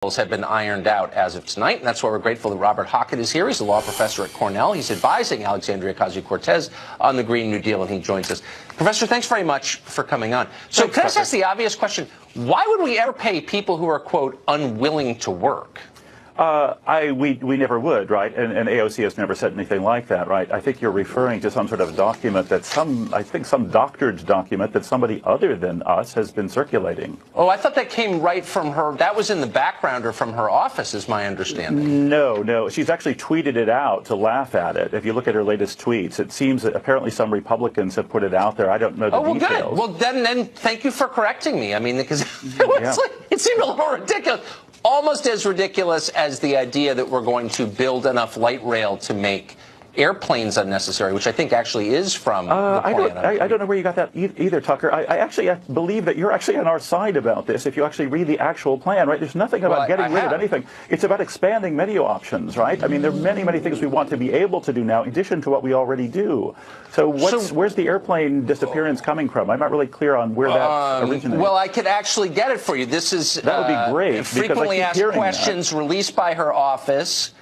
have been ironed out as of tonight, and that's why we're grateful that Robert Hockett is here. He's a law professor at Cornell. He's advising Alexandria Ocasio-Cortez on the Green New Deal, and he joins us. Professor, thanks very much for coming on. So can I just ask the obvious question, why would we ever pay people who are, quote, unwilling to work? We never would, right? And AOC has never said anything like that, right? I think you're referring to some sort of document that some doctored document that somebody other than us has been circulating. Oh, I thought that came right from her. That was in the background or from her office, is my understanding. No. She's actually tweeted it out to laugh at it. If you look at her latest tweets, it seems that apparently some Republicans have put it out there. I don't know the details. Good. Well, then thank you for correcting me. I mean, because it seemed a little ridiculous. Almost as ridiculous as the idea that we're going to build enough light rail to make airplanes unnecessary, which I think actually is from the plan. I don't know where you got that either, Tucker. I actually believe that you're actually on our side about this if you actually read the actual plan, right? There's nothing about getting rid of anything. It's about expanding menu options, right? I mean, there are many, many things we want to be able to do now in addition to what we already do. So where's the airplane disappearance coming from? I'm not really clear on where that originated. Well, I could actually get it for you. This is that would be great. Frequently asked questions released by her office.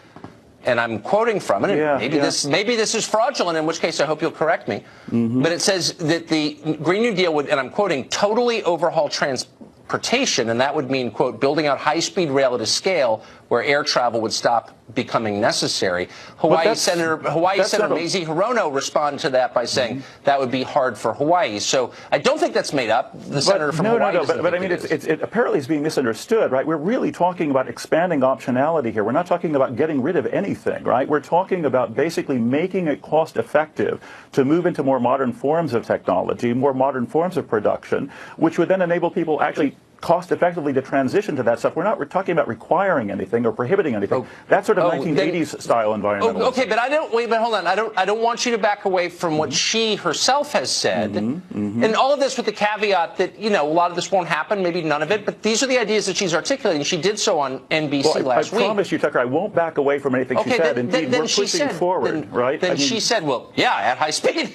And I'm quoting from it. Maybe this is fraudulent, in which case I hope you'll correct me. But it says that the Green New Deal would, and I'm quoting, totally overhaul transportation, and that would mean, quote, building out high-speed rail at a scale where air travel would stop becoming necessary. Hawaii Senator Mazie Hirono responded to that by saying that would be hard for Hawaii. So I don't think that's made up. The senator from Hawaii. No. But I mean, it apparently is being misunderstood, right? We're really talking about expanding optionality here. We're not talking about getting rid of anything, right? We're talking about basically making it cost-effective to move into more modern forms of technology, more modern forms of production, which would then enable people actually cost-effectively to transition to that stuff. We're talking about requiring anything or prohibiting anything. That sort of 1980s style environment. Okay, but hold on. I don't want you to back away from what she herself has said. And all of this with the caveat that, a lot of this won't happen, maybe none of it, but these are the ideas that she's articulating. She did so on NBC last week. I promise you, Tucker, I won't back away from anything she said. Indeed, we're pushing forward, right? Then she said, well, at high speed.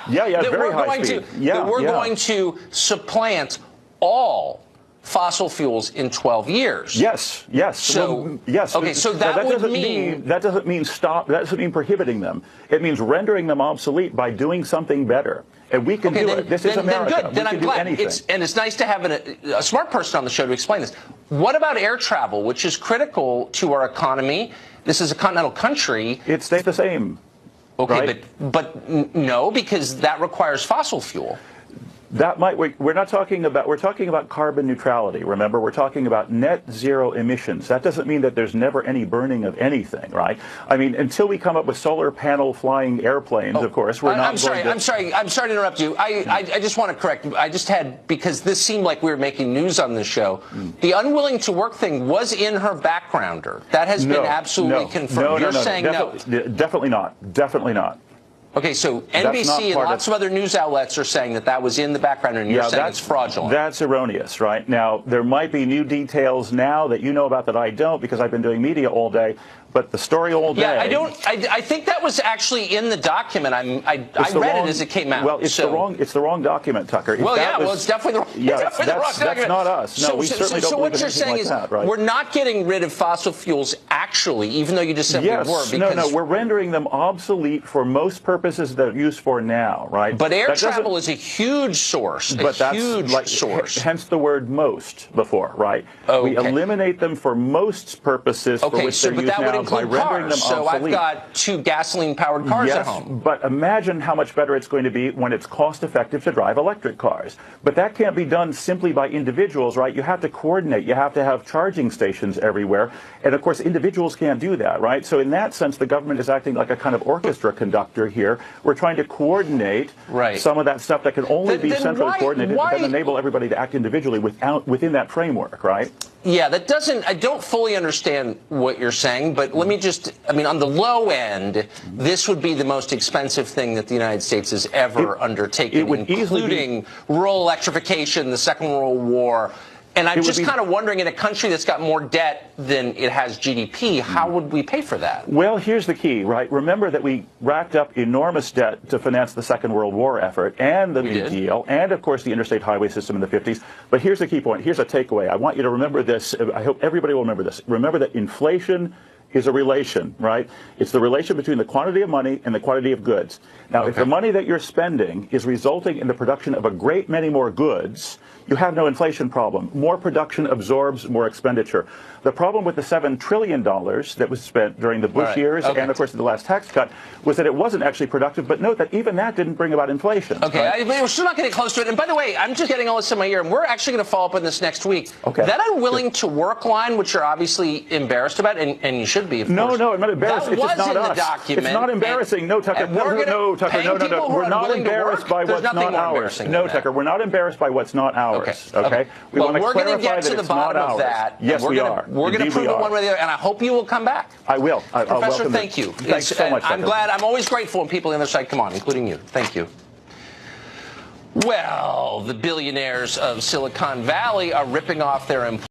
Very high speed. That we're going to supplant all fossil fuels in 12 years. Yes. So, yes. Okay, so that would mean... That doesn't mean stop. That doesn't mean prohibiting them. It means rendering them obsolete by doing something better. And we can do it. This is America. Then good. Then I'm glad. It's nice to have a smart person on the show to explain this. What about air travel, which is critical to our economy? This is a continental country. It stays the same. Okay, right? but no, because that requires fossil fuel. We're talking about carbon neutrality. Remember, we're talking about net zero emissions. That doesn't mean that there's never any burning of anything, right? I mean, until we come up with solar panel flying airplanes, of course, we're not I'm sorry to interrupt you. I just want to correct. Because this seemed like we were making news on this show. The unwilling to work thing was in her backgrounder. That has been absolutely confirmed. You're saying no. Definitely not. Definitely not. Okay, so NBC and lots of other news outlets are saying that was in the background, and you're saying it's fraudulent. That's erroneous, right? Now, there might be new details now that you know about that I don't, because I've been doing media all day. But the story all day... Yeah, I think that was actually in the document. I read it as it came out. Well, it's the wrong document, Tucker. It's definitely the wrong document. That's not us. No, we certainly don't believe what you're saying is right? We're not getting rid of fossil fuels, actually, even though you just said we were. No, we're rendering them obsolete for most purposes they're used for now, right? But air travel is a huge source, source. Hence the word most before, right? We eliminate them for most purposes for which they're used now. By rendering them obsolete. So I've got 2 gasoline-powered cars at home. But imagine how much better it's going to be when it's cost-effective to drive electric cars. But that can't be done simply by individuals, right? You have to coordinate. You have to have charging stations everywhere. And, of course, individuals can't do that, right? So in that sense, the government is acting like a kind of orchestra conductor here. We're trying to coordinate some of that stuff that can only be centrally coordinated and then enable everybody to act individually within that framework, right? Yeah, I don't fully understand what you're saying, but let me on the low end, this would be the most expensive thing that the United States has ever undertaken, including rural electrification, the Second World War, And I'm just kind of wondering, in a country that's got more debt than it has GDP, how would we pay for that? Well, here's the key, right? Remember that we racked up enormous debt to finance the Second World War effort and the New Deal and, of course, the interstate highway system in the 50s. But here's the key point. Here's a takeaway. I want you to remember this. I hope everybody will remember this. Remember that inflation is a relation, right? It's the relation between the quantity of money and the quantity of goods. Now, if the money that you're spending is resulting in the production of a great many more goods, you have no inflation problem. More production absorbs more expenditure. The problem with the $7 trillion that was spent during the Bush years and, of course, the last tax cut was that it wasn't actually productive. But note that even that didn't bring about inflation. Okay, right? we're still not getting close to it. And by the way, I'm just getting all this in my ear, and we're actually going to follow up on this next week. Okay. That unwilling to work line, which you're obviously embarrassed about, and you should be, of no, course. No, I'm not embarrassed. That It's just not was in us. the document. It's not embarrassing. No, Tucker. No, Tucker. No. We're not embarrassed by what's not ours. No, Tucker. We're not embarrassed by what's not ours. Okay. We want to clarify that it's not ours. That. Yes, we are. We're going to prove it one way or the other, and I hope you will come back. I will. Professor, thank you. Thanks so much, Tucker. I'm glad. I'm always grateful when people on the other side come on, including you. Thank you. Well, the billionaires of Silicon Valley are ripping off their employees.